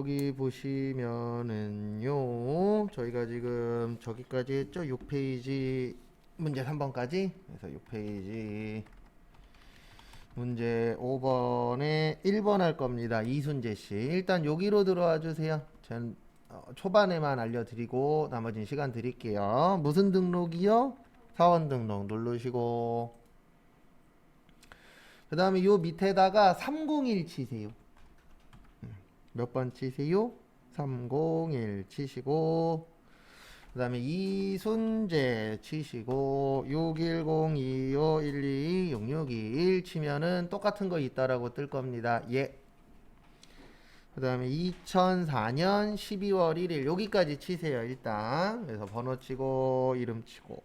거기 보시면은요, 저희가 지금 저기까지 했죠? 6페이지 문제 3번까지. 그래서 6페이지 문제 5번에 1번 할 겁니다. 이순재 씨. 일단 여기로 들어와 주세요. 전 초반에만 알려드리고 나머지는 시간 드릴게요. 무슨 등록이요? 사원 등록 누르시고, 그 다음에 요 밑에다가 301 치세요. 몇 번 치세요? 301 치시고, 그 다음에 이순재 치시고 61025126621 치면은 똑같은 거 있다라고 뜰 겁니다. 예. 그 다음에 2004년 12월 1일 여기까지 치세요. 일단 그래서 번호 치고 이름 치고.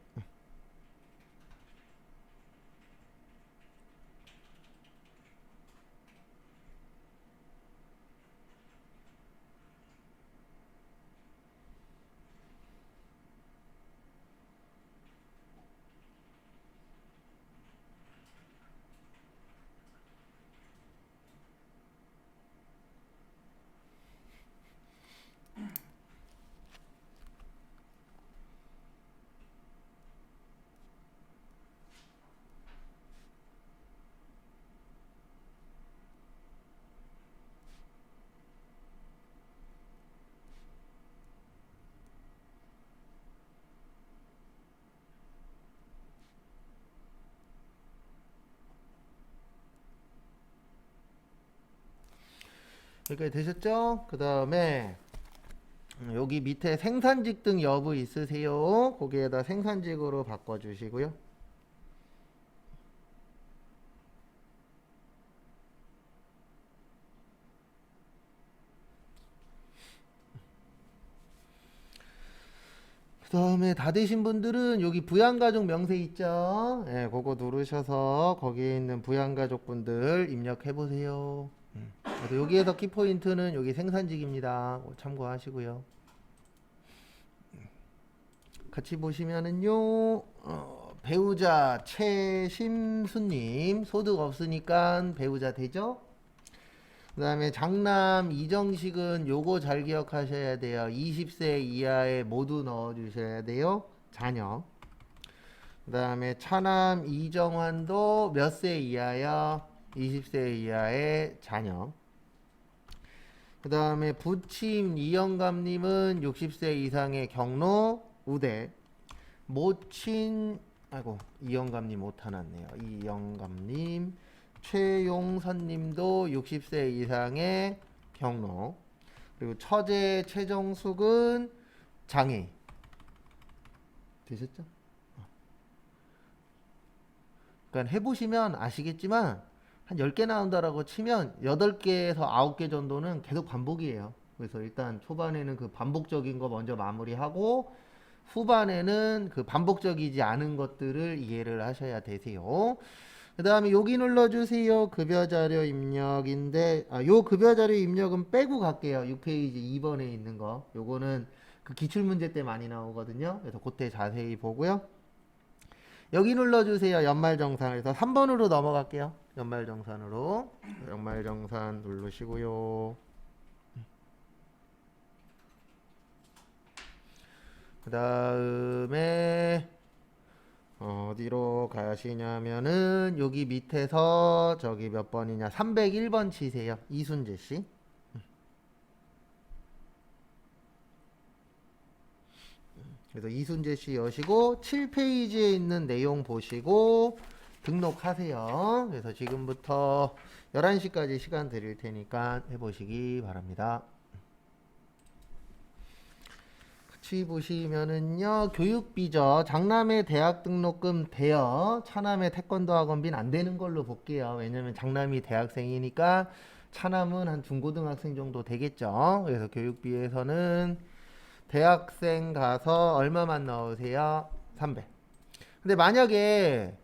여기까지 되셨죠? 그 다음에 여기 밑에 생산직 등 여부 있으세요? 거기에다 생산직으로 바꿔주시고요. 그 다음에 다 되신 분들은 여기 부양가족 명세 있죠? 예, 그거 누르셔서 거기에 있는 부양가족 분들 입력해 보세요. 그래서 여기에서 키포인트는 여기 생산직입니다. 참고하시고요. 같이 보시면은요, 배우자 최심수님 소득 없으니까 배우자 되죠? 그 다음에 장남 이정식은 요거 잘 기억하셔야 돼요. 20세 이하에 모두 넣어주셔야 돼요. 자녀. 그 다음에 차남 이정환도 몇 세 이하요? 20세 이하의 자녀. 그 다음에 부침 이영감님은 60세 이상의 경로 우대. 모친 아이고 이영감님 못 하났네요. 이영감님 최용선님도 60세 이상의 경로. 그리고 처제 최정숙은 장애 되셨죠? 그러니까 해보시면 아시겠지만 한 10개 나온다라고 치면 8개에서 9개 정도는 계속 반복이에요. 그래서 일단 초반에는 그 반복적인 거 먼저 마무리하고 후반에는 그 반복적이지 않은 것들을 이해를 하셔야 되세요. 그 다음에 여기 눌러주세요. 급여자료 입력인데 요 급여자료 입력은 빼고 갈게요. 6페이지 2번에 있는 거. 요거는 그 기출문제 때 많이 나오거든요. 그래서 그때 자세히 보고요. 여기 눌러주세요. 연말정산에서 3번으로 넘어갈게요. 연말정산으로. 연말정산 누르시고요. 그 다음에 어디로 가시냐면은 여기 밑에서 저기 몇 번이냐 301번 치세요. 이순재 씨. 그래서 이순재 씨 여시고 7페이지에 있는 내용 보시고 등록하세요. 그래서 지금부터 11시까지 시간 드릴 테니까 해보시기 바랍니다. 같이 보시면은요, 교육비죠. 장남의 대학 등록금 돼요. 차남의 태권도 학원비는 안 되는 걸로 볼게요. 왜냐면 장남이 대학생이니까 차남은 한 중고등학생 정도 되겠죠. 그래서 교육비에서는 대학생 가서 얼마만 넣으세요? 300. 근데 만약에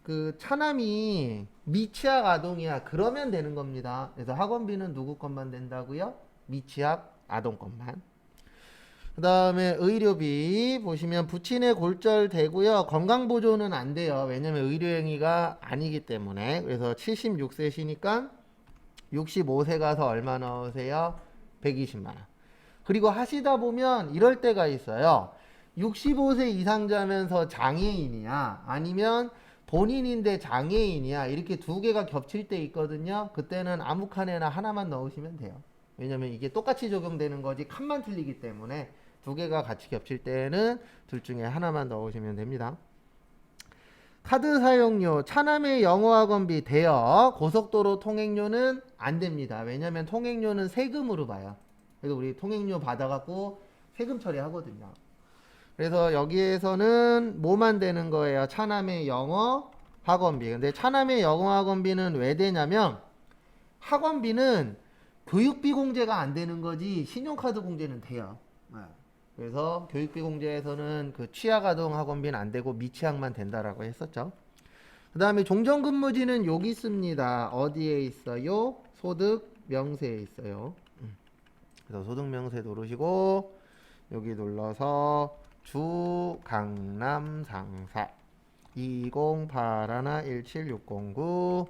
그 차남이 미취학 아동이야 그러면 되는 겁니다. 그래서 학원비는 누구 것만 된다고요? 미취학 아동 것만. 그 다음에 의료비 보시면 부친의 골절 되고요. 건강보조는 안 돼요. 왜냐면 의료행위가 아니기 때문에. 그래서 76세시니까 65세 가서 얼마 넣으세요? 120만 원. 그리고 하시다 보면 이럴 때가 있어요. 65세 이상자면서 장애인이야, 아니면 본인인데 장애인이야, 이렇게 두 개가 겹칠 때 있거든요. 그때는 아무 칸에나 하나만 넣으시면 돼요. 왜냐면 이게 똑같이 적용되는 거지 칸만 틀리기 때문에 두 개가 같이 겹칠 때는 둘 중에 하나만 넣으시면 됩니다. 카드 사용료, 차남의 영어학원비 대여, 고속도로 통행료는 안 됩니다. 왜냐면 통행료는 세금으로 봐요. 그래서 우리 통행료 받아갖고 세금 처리하거든요. 그래서 여기에서는 뭐만 되는 거예요? 차남의 영어 학원비. 근데 차남의 영어 학원비는 왜 되냐면, 학원비는 교육비 공제가 안 되는 거지 신용카드 공제는 돼요. 네. 그래서 교육비 공제에서는 그 취약아동 학원비는 안 되고 미취학만 된다라고 했었죠. 그 다음에 종전근무지는 여기 있습니다. 어디에 있어요? 소득 명세에 있어요. 그래서 소득 명세 누르시고 여기 눌러서 주 강남 상사 208-17609.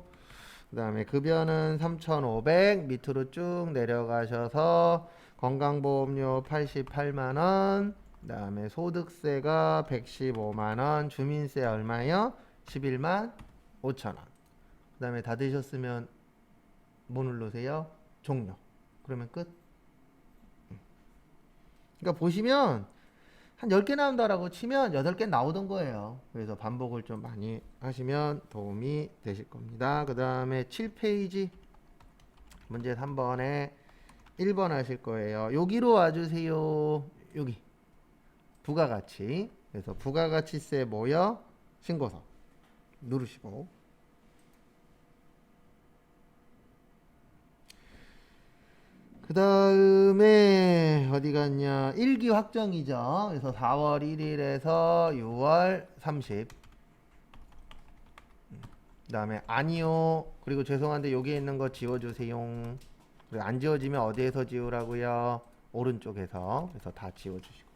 그 다음에 급여는 3,500. 밑으로 쭉 내려가셔서 건강보험료 88만원, 그 다음에 소득세가 115만원, 주민세 얼마요? 11만 5천원. 그 다음에 다 되셨으면 뭐 누르세요? 종료. 그러면 끝. 그러니까 보시면 한 10개 나온다라고 치면 8개 나오던 거예요. 그래서 반복을 좀 많이 하시면 도움이 되실 겁니다. 그 다음에 7페이지 문제 3번에 1번 하실 거예요. 여기로 와주세요. 여기 부가가치. 그래서 부가가치세 모여 신고서 누르시고, 그 다음에 어디 갔냐, 1기 확정이죠. 그래서 4월 1일에서 6월 30. 그 다음에 아니요, 그리고 죄송한데 여기에 있는 거 지워주세요. 그리고 안 지워지면 어디에서 지우라고요? 오른쪽에서. 그래서 다 지워주시고.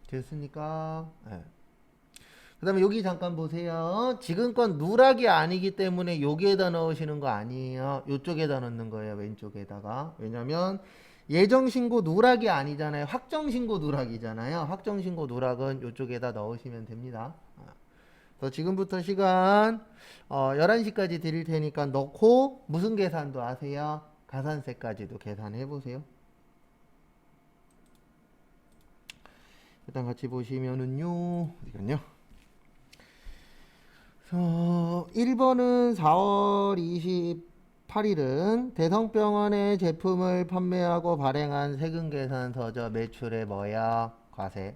됐습니까? 네. 그 다음에 여기 잠깐 보세요. 지금껏 누락이 아니기 때문에 여기에다 넣으시는 거 아니에요. 이쪽에다 넣는 거예요. 왼쪽에다가. 왜냐면 예정신고 누락이 아니잖아요. 확정신고 누락이잖아요. 확정신고 누락은 이쪽에다 넣으시면 됩니다. 그래서 지금부터 시간 11시까지 드릴 테니까 넣고 무슨 계산도 하세요? 가산세까지도 계산해 보세요. 일단 같이 보시면은요. 어디갔냐? 1번은 4월 28일은 대성병원의 제품을 판매하고 발행한 세금계산서죠. 매출의 뭐야? 과세.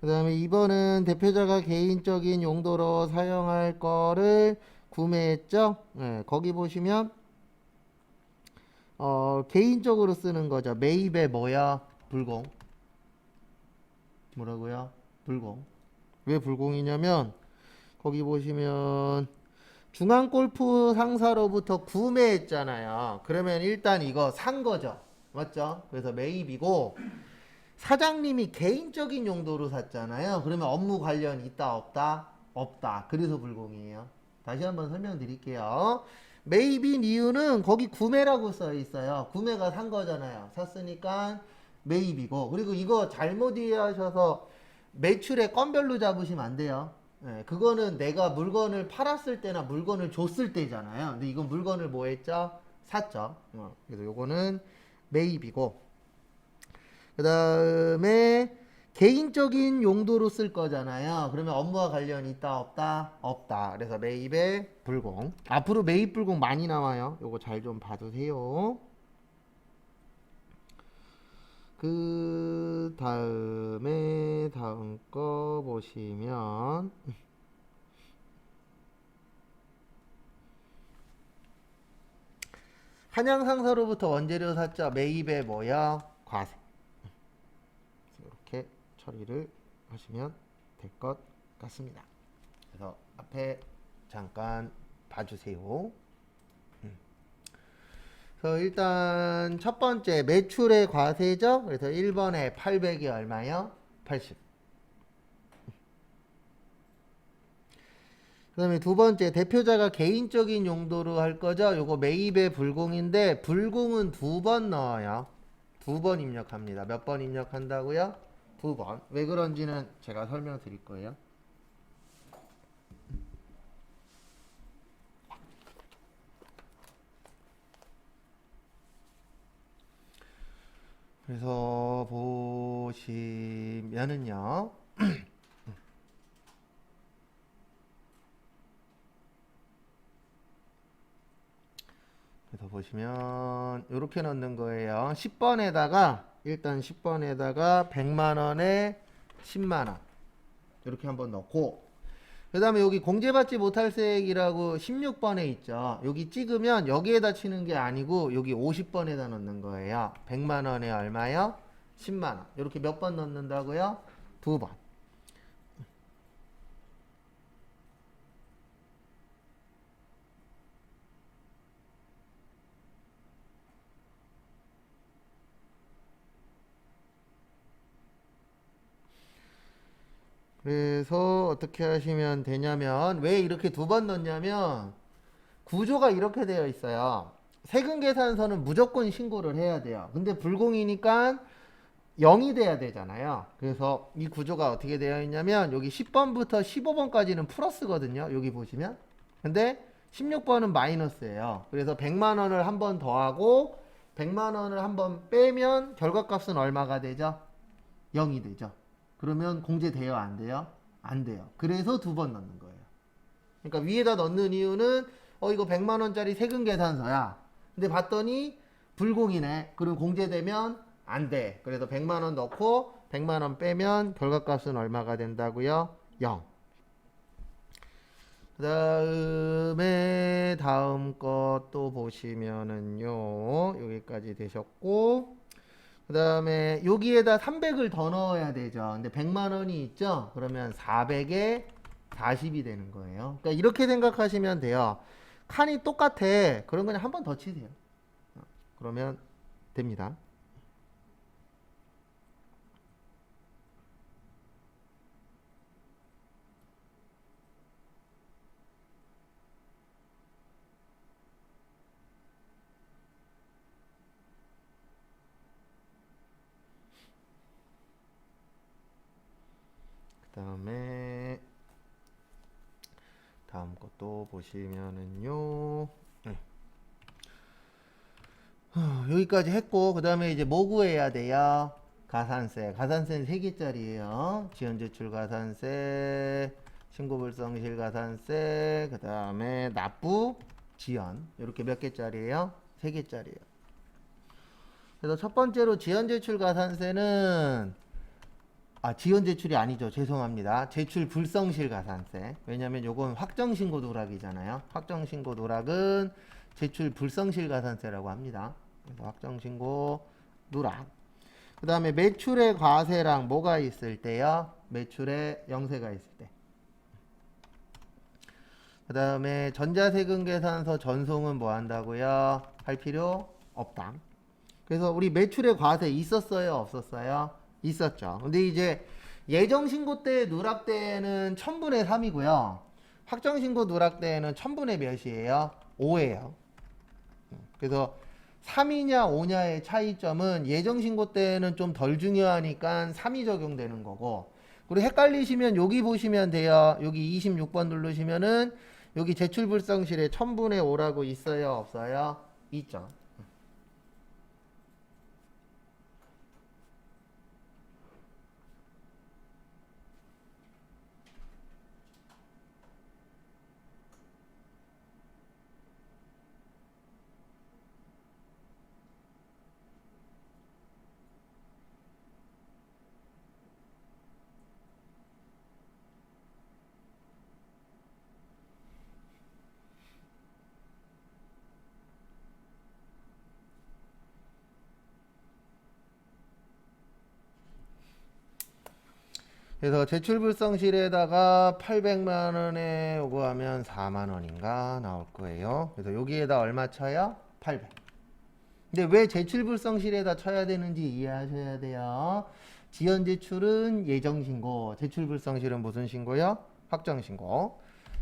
그 다음에 2번은 대표자가 개인적인 용도로 사용할 거를 구매했죠. 네, 거기 보시면 개인적으로 쓰는 거죠. 매입의 뭐야? 불공. 뭐라고요? 불공. 왜 불공이냐면 거기 보시면 중앙골프 상사로부터 구매했잖아요. 그러면 일단 이거 산 거죠. 맞죠? 그래서 매입이고, 사장님이 개인적인 용도로 샀잖아요. 그러면 업무 관련 있다 없다? 없다. 그래서 불공이에요. 다시 한번 설명드릴게요. 매입인 이유는 거기 구매라고 써 있어요. 구매가 산 거잖아요. 샀으니까 매입이고, 그리고 이거 잘못 이해하셔서 매출의 건별로 잡으시면 안 돼요. 네, 그거는 내가 물건을 팔았을 때나 물건을 줬을 때잖아요. 근데 이건 물건을 뭐 했죠? 샀죠. 그래서 요거는 매입이고, 그 다음에 개인적인 용도로 쓸 거잖아요. 그러면 업무와 관련 있다 없다? 없다. 그래서 매입의 불공. 앞으로 매입 불공 많이 나와요. 요거 잘 좀 봐두세요. 그 다음에 다음 거 보시면 한양상사로부터 원재료 샀죠. 매입의 뭐야? 과세. 이렇게 처리를 하시면 될 것 같습니다. 그래서 앞에 잠깐 봐주세요. 그래서 일단 첫 번째 매출의 과세죠. 그래서 1번에 800이 얼마요? 80. 그 다음에 두 번째 대표자가 개인적인 용도로 할 거죠. 요거 매입의 불공인데 불공은 두 번 넣어요. 두 번 입력합니다. 몇 번 입력한다고요? 두 번. 왜 그런지는 제가 설명드릴 거예요. 그래서 보시면은요. 그래서 보시면 이렇게 넣는 거예요. 10번에다가 일단 10번에다가 100만 원에 10만 원 이렇게 한번 넣고 그 다음에 여기 공제받지 못할 세액이라고 16번에 있죠. 여기 찍으면 여기에다 치는 게 아니고 여기 50번에다 넣는 거예요. 100만 원에 얼마요? 10만 원. 이렇게 몇 번 넣는다고요? 두 번. 그래서 어떻게 하시면 되냐면 왜 이렇게 두 번 넣냐면 구조가 이렇게 되어 있어요. 세금 계산서는 무조건 신고를 해야 돼요. 근데 불공이니까 0이 돼야 되잖아요. 그래서 이 구조가 어떻게 되어 있냐면 여기 10번부터 15번까지는 플러스거든요. 여기 보시면. 근데 16번은 마이너스예요. 그래서 100만 원을 한 번 더하고 100만 원을 한 번 빼면 결과값은 얼마가 되죠? 0이 되죠. 그러면 공제돼요? 안 돼요? 안 돼요. 그래서 두 번 넣는 거예요. 그러니까 위에다 넣는 이유는 이거 100만 원짜리 세금 계산서야. 근데 봤더니 불공이네. 그럼 공제되면 안 돼. 그래서 100만 원 넣고 100만 원 빼면 결과값은 얼마가 된다고요? 0. 그 다음에 다음 것도 보시면은요. 여기까지 되셨고 그 다음에 여기에다 300을 더 넣어야 되죠. 근데 100만 원이 있죠? 그러면 400에 40이 되는 거예요. 그러니까 이렇게 생각하시면 돼요. 칸이 똑같아. 그럼 그냥 한 번 더 치세요. 그러면 됩니다. 그 다음에 다음 것도 보시면은요. 여기까지 했고 그 다음에 이제 뭐 구해야 돼요? 가산세. 가산세는 3개짜리예요. 지연제출 가산세, 신고불성실 가산세, 그 다음에 납부, 지연. 이렇게 몇 개짜리예요? 3개짜리예요. 그래서 첫 번째로 지연제출 가산세는 지연 제출이 아니죠. 죄송합니다. 제출 불성실 가산세. 왜냐면 요건 확정신고 누락이잖아요. 확정신고 누락은 제출 불성실 가산세라고 합니다. 그래서 확정신고 누락. 그 다음에 매출의 과세랑 뭐가 있을 때요? 매출의 영세가 있을 때. 그 다음에 전자세금 계산서 전송은 뭐 한다고요? 할 필요 없다. 그래서 우리 매출의 과세 있었어요? 없었어요? 있었죠. 근데 이제 예정신고 때 누락 때는 1000분의 3이고요. 확정신고 누락 때는 1000분의 몇이에요? 5예요. 그래서 3이냐 5냐의 차이점은 예정신고 때는 좀 덜 중요하니까 3이 적용되는 거고 그리고 헷갈리시면 여기 보시면 돼요. 여기 26번 누르시면은 여기 제출불성실에 1000분의 5라고 있어요? 없어요? 있죠. 그래서 제출불성실에다가 800만 원에 요구하면 4만 원인가 나올 거예요. 그래서 여기에다 얼마 쳐요? 800. 근데 왜 제출불성실에다 쳐야 되는지 이해하셔야 돼요. 지연 제출은 예정신고, 제출불성실은 무슨 신고요? 확정신고.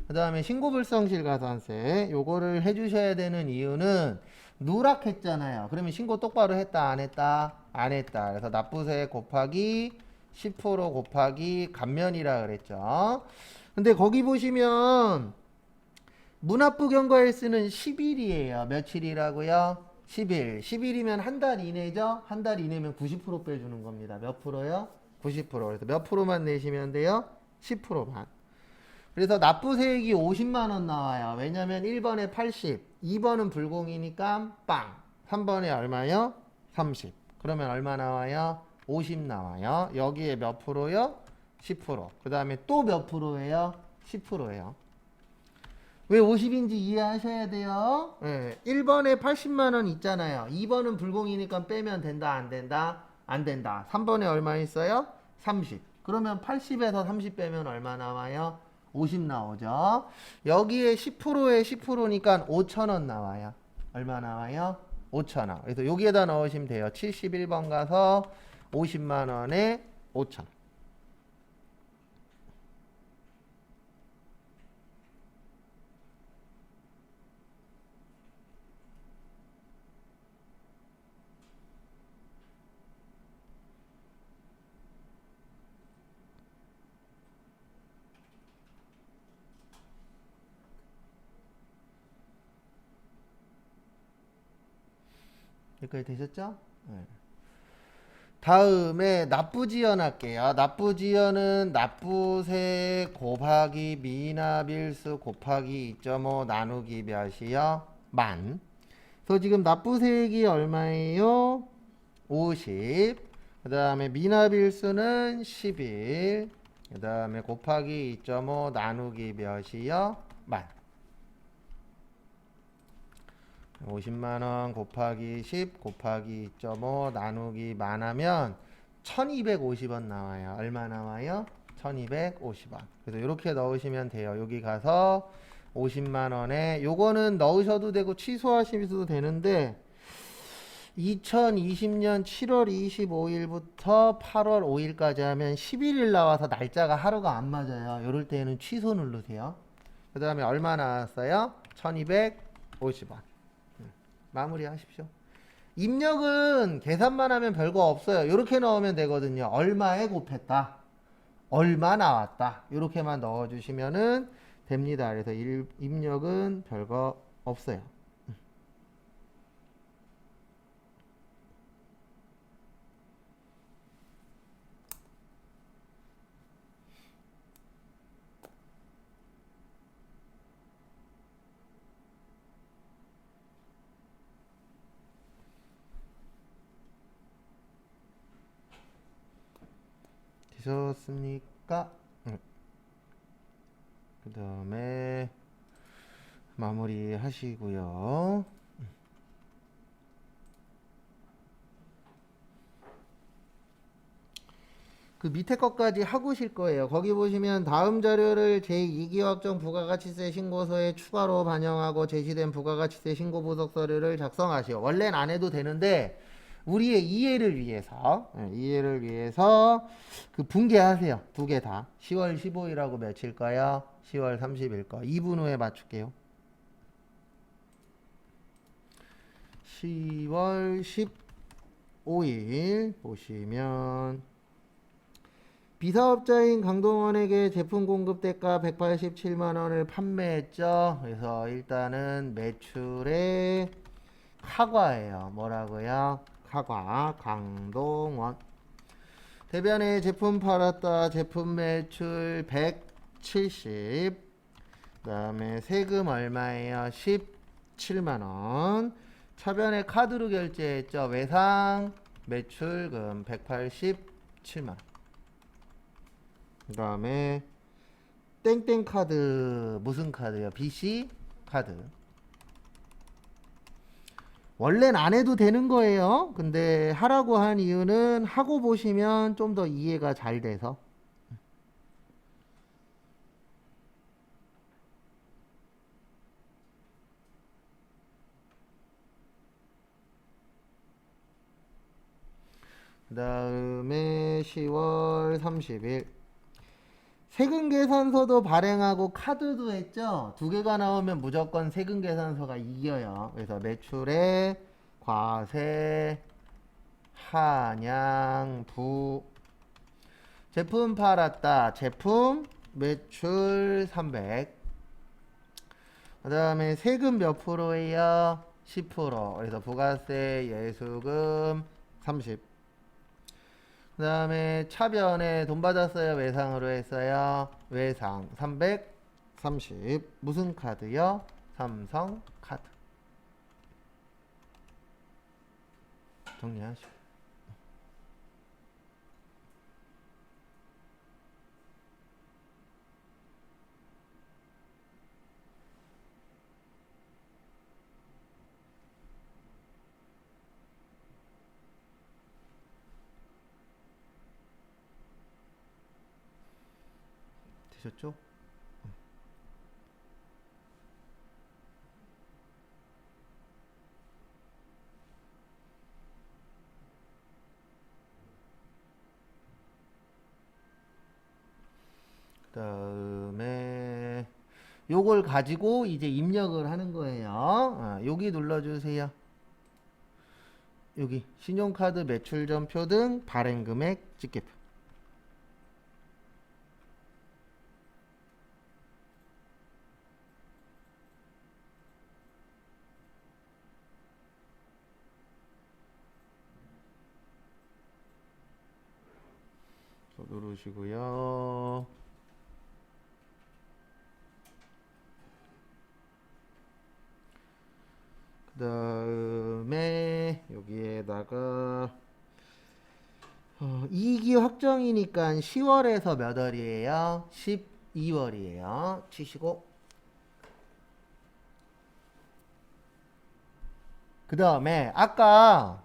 그 다음에 신고불성실 가산세 요거를 해주셔야 되는 이유는 누락했잖아요. 그러면 신고 똑바로 했다 안 했다? 안 했다. 그래서 납부세 곱하기 10% 곱하기 감면이라 그랬죠. 근데 거기 보시면 문합부 경과일수는 10일이에요. 며칠이라고요? 10일. 10일이면 한 달 이내죠? 한 달 이내면 90% 빼주는 겁니다. 몇 프로요? 90%. 그래서 몇 프로만 내시면 돼요? 10%만. 그래서 납부세액이 50만 원 나와요. 왜냐면 1번에 80, 2번은 불공이니까 빵. 3번에 얼마요? 30. 그러면 얼마 나와요? 50 나와요. 여기에 몇 프로요? 10%. 그 다음에 또 몇 프로예요? 10%예요. 왜 50인지 이해하셔야 돼요. 네. 1번에 80만 원 있잖아요. 2번은 불공이니까 빼면 된다, 안 된다? 안 된다. 3번에 얼마 있어요? 30. 그러면 80에서 30 빼면 얼마 나와요? 50 나오죠. 여기에 10%에 10%니까 5천 원 나와요. 얼마 나와요? 5천 원. 그래서 여기에다 넣으시면 돼요. 71번 가서 50만 원에 5천. 여기까지 되셨죠? 네. 다음에 납부지연 할게요. 납부지연은 납부세 곱하기 미납일수 곱하기 2.5 나누기 몇이요? 만. 그래서 지금 납부세액이 얼마예요? 50. 그 다음에 미납일수는 11. 그 다음에 곱하기 2.5 나누기 몇이요? 만. 50만원 곱하기 10 곱하기 2.5 나누기 만 하면 1250원 나와요. 얼마 나와요? 1250원. 그래서 이렇게 넣으시면 돼요. 여기 가서 50만원에 요거는 넣으셔도 되고 취소하셔도 되는데 2020년 7월 25일부터 8월 5일까지 하면 11일 나와서 날짜가 하루가 안 맞아요. 이럴 때는 취소 누르세요. 그 다음에 얼마 나왔어요? 1250원. 마무리 하십시오. 입력은 계산만 하면 별거 없어요. 이렇게 넣으면 되거든요. 얼마에 곱했다. 얼마 나왔다. 이렇게만 넣어주시면 됩니다. 그래서 입력은 별거 없어요. 되셨습니까? 그 다음에 마무리 하시고요. 그 밑에 것까지 하고 실 거예요. 거기 보시면 다음 자료를 제2기확정 부가가치세 신고서에 추가로 반영하고 제시된 부가가치세 신고 부석 서류를 작성하시오. 원래는 안 해도 되는데 우리의 이해를 위해서 그 분개하세요. 두 개 다. 10월 15일하고 며칠까요? 10월 30일 거. 2분 후에 맞출게요. 10월 15일 보시면 비사업자인 강동원에게 제품 공급 대가 187만 원을 판매했죠. 그래서 일단은 매출의 카과예요. 뭐라고요? 카과 강동원. 대변에 제품 팔았다. 제품 매출 170. 그다음에 세금 얼마예요? 17만 원. 차변에 카드로 결제했죠. 외상 매출금 187만 원. 그다음에 땡땡 카드 무슨 카드요? BC 카드. 원래는 안 해도 되는 거예요. 근데 하라고 한 이유는 하고 보시면 좀 더 이해가 잘 돼서. 그 다음에 10월 30일 세금계산서도 발행하고 카드도 했죠. 두 개가 나오면 무조건 세금계산서가 이겨요. 그래서 매출에 과세, 한양, 부 제품 팔았다. 제품 매출 300. 그 다음에 세금 몇 프로예요? 10%. 그래서 부가세, 예수금 30. 그 다음에 차변에 돈 받았어요? 외상으로 했어요? 외상 330. 무슨 카드요? 삼성 카드. 정리하시고. 되셨죠? 그 다음에 요걸 가지고 이제 입력을 하는 거예요. 여기 눌러주세요. 여기 신용카드 매출전표 등 발행금액 집계표. 누르시고요. 그 다음에 여기에다가 이익이 확정이니까 10월에서 몇 월이에요? 12월이에요. 치시고 그 다음에 아까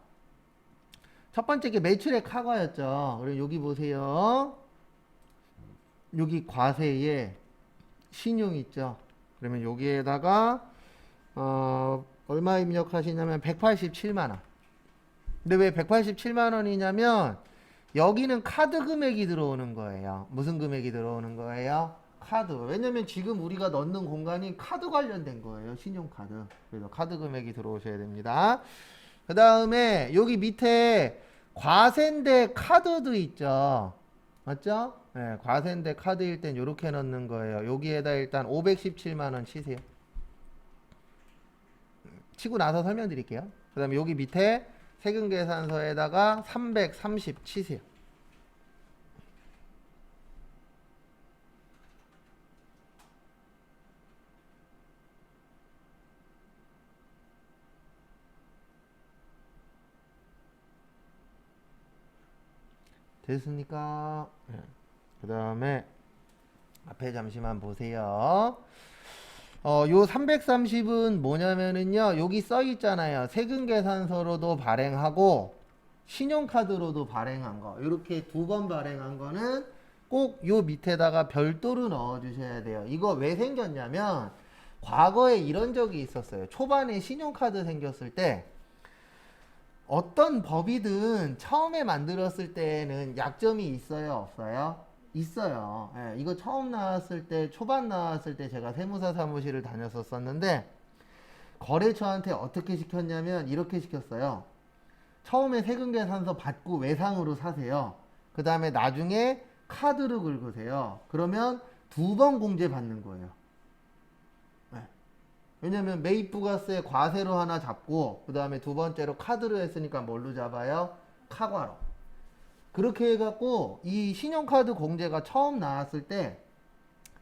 첫 번째 게 매출액 카과였죠. 그럼 여기 보세요. 여기 과세에 신용 있죠. 그러면 여기에다가 얼마 입력하시냐면 187만원. 근데 왜 187만원이냐면 여기는 카드 금액이 들어오는 거예요. 무슨 금액이 들어오는 거예요? 카드. 왜냐면 지금 우리가 넣는 공간이 카드 관련된 거예요. 신용카드. 그래서 카드 금액이 들어오셔야 됩니다. 그 다음에 여기 밑에 과세인데 카드도 있죠. 맞죠? 네, 과세인데 카드일 땐 이렇게 넣는 거예요. 여기에다 일단 517만원 치세요. 치고 나서 설명드릴게요. 그 다음에 여기 밑에 세금계산서에다가 330 치세요. 됐습니까? 네. 그 다음에 앞에 잠시만 보세요. 요 330은 뭐냐면은요, 여기 써 있잖아요. 세금계산서로도 발행하고 신용카드로도 발행한 거. 이렇게 두 번 발행한 거는 꼭 요 밑에다가 별도로 넣어 주셔야 돼요. 이거 왜 생겼냐면 과거에 이런 적이 있었어요. 초반에 신용카드 생겼을 때 어떤 법이든 처음에 만들었을 때는 약점이 있어요, 없어요? 있어요. 예, 이거 처음 나왔을 때, 초반 나왔을 때 제가 세무사 사무실을 다녔었는데 거래처한테 어떻게 시켰냐면 이렇게 시켰어요. 처음에 세금계산서 받고 외상으로 사세요. 그 다음에 나중에 카드로 긁으세요. 그러면 두 번 공제 받는 거예요. 예. 왜냐면 매입부가세 과세로 하나 잡고 그 다음에 두 번째로 카드로 했으니까 뭘로 잡아요? 카과로. 그렇게 해갖고 이 신용카드 공제가 처음 나왔을 때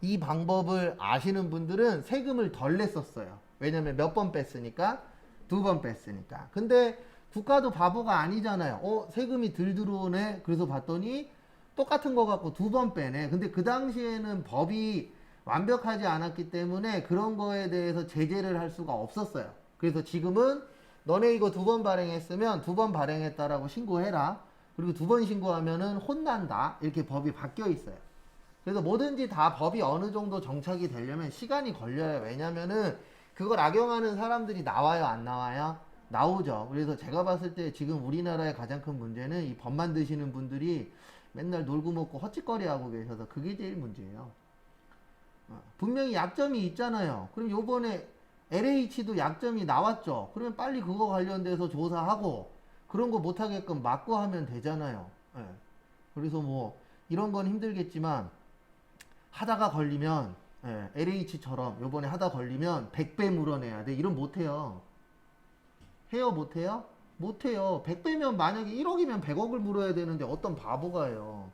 이 방법을 아시는 분들은 세금을 덜 냈었어요. 왜냐면 몇 번 뺐으니까? 두 번 뺐으니까. 근데 국가도 바보가 아니잖아요. 세금이 덜 들어오네. 그래서 봤더니 똑같은 거 갖고 두 번 빼네. 근데 그 당시에는 법이 완벽하지 않았기 때문에 그런 거에 대해서 제재를 할 수가 없었어요. 그래서 지금은 너네 이거 두 번 발행했으면 두 번 발행했다라고 신고해라. 그리고 두 번 신고하면은 혼난다. 이렇게 법이 바뀌어 있어요. 그래서 뭐든지 다 법이 어느 정도 정착이 되려면 시간이 걸려요. 왜냐면은 그걸 악용하는 사람들이 나와요, 안 나와요? 나오죠. 그래서 제가 봤을 때 지금 우리나라의 가장 큰 문제는 이 법 만드시는 분들이 맨날 놀고 먹고 헛짓거리 하고 계셔서 그게 제일 문제예요. 분명히 약점이 있잖아요. 그럼 요번에 LH도 약점이 나왔죠. 그러면 빨리 그거 관련돼서 조사하고 그런 거 못하게끔 막고 하면 되잖아요. 예. 그래서 뭐 이런 건 힘들겠지만 하다가 걸리면 LH처럼 요번에 하다 걸리면 100배 물어내야 돼. 이런 못해요. 해요 못해요? 못해요. 100배면 만약에 1억이면 100억을 물어야 되는데 어떤 바보가 해요.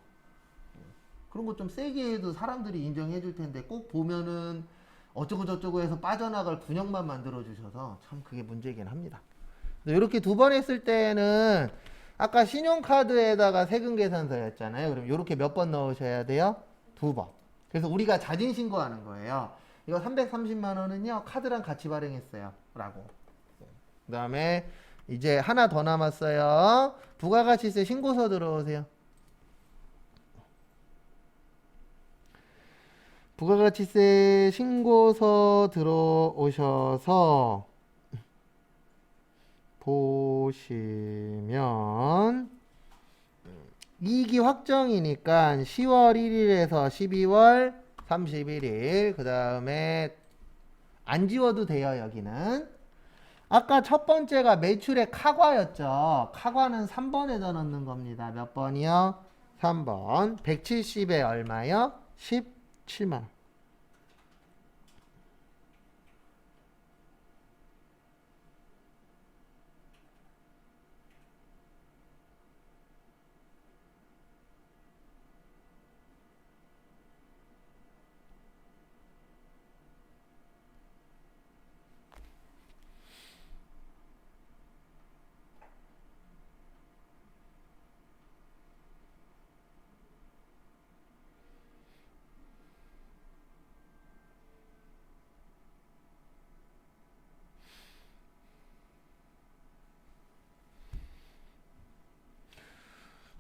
그런 거 좀 세게 해도 사람들이 인정해 줄 텐데 꼭 보면은 어쩌고 저쩌고 해서 빠져나갈 군형만 만들어 주셔서 참 그게 문제이긴 합니다. 이렇게 두 번 했을 때는 아까 신용카드에다가 세금 계산서였잖아요. 그럼 이렇게 몇 번 넣으셔야 돼요? 두 번. 그래서 우리가 자진 신고하는 거예요. 이거 330만 원은요 카드랑 같이 발행했어요. 라고. 그 다음에 이제 하나 더 남았어요. 부가가치세 신고서 들어오세요. 부가가치세 신고서 들어오셔서 보시면 이익이 확정이니까 10월 1일에서 12월 31일 그 다음에 안 지워도 돼요. 여기는 아까 첫 번째가 매출의 카과였죠. 카과는 3번에다 넣는 겁니다. 몇 번이요? 3번 170에 얼마요? 17만.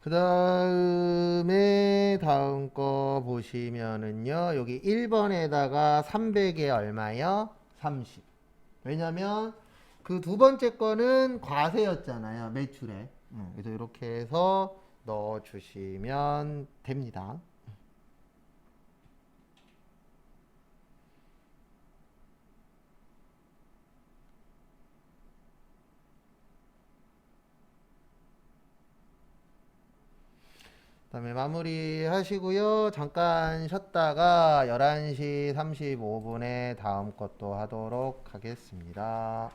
그 다음에 다음 거 보시면은요. 여기 1번에다가 300에 얼마요? 30. 왜냐면 그 두 번째 거는 과세였잖아요. 매출에. 그래서 이렇게 해서 넣어주시면 됩니다. 그다음에 마무리 하시고요. 잠깐 쉬었다가 11시 35분에 다음 것도 하도록 하겠습니다.